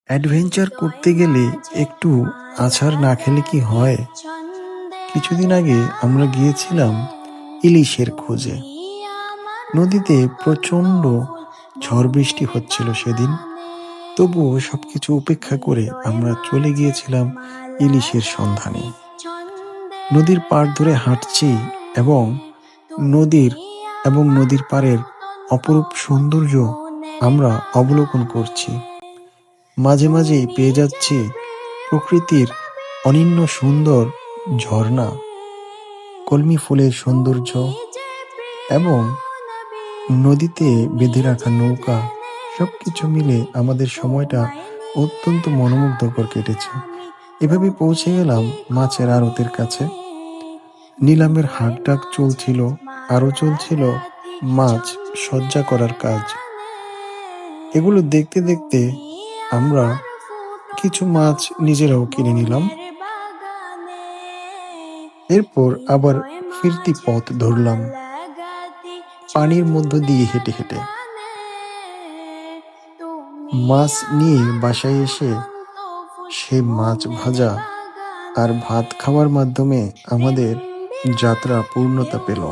Adventure করতে গেলে একটু আছাড় না খেলে কি হয়? কিছুদিন আগে আমরা গিয়েছিলাম ইলিশের খোঁজে। নদীতে প্রচণ্ড ঝড় বৃষ্টি হচ্ছিল সেদিন। তবুও সবকিছু উপেক্ষা করে আমরা চলে গিয়েছিলাম ইলিশের সন্ধানে। নদীর পাড় ধরে হাঁটছি এবং নদীর নদীর পাড়ের অপরূপ সৌন্দর্য আমরা অবলোকন করছি। মাঝে মাঝেই পেয়ে যাচ্ছি প্রকৃতির অনন্য সুন্দর ঝর্ণা, কলমি ফুলের সৌন্দর্য এবং নদীতে বেঁধে রাখা নৌকা। সবকিছু মিলে আমাদের সময়টা অত্যন্ত মনোমুগ্ধকর কেটেছে। এভাবে পৌঁছে গেলাম মাছের আড়তের কাছে। নিলামের হাঁকডাক চলছিল, আরও চলছিল মাছ সজ্জা করার কাজ। এগুলো দেখতে দেখতে আমরা কিছু মাছ নিজেরাও কিনে নিলাম। এরপর আবার ফিরতি পথ ধরলাম পানির মধ্য দিয়ে হেঁটে হেঁটে। মাছ নিয়ে বাসায় এসে সে মাছ ভাজা আর ভাত খাওয়ার মাধ্যমে আমাদের যাত্রা পূর্ণতা পেল।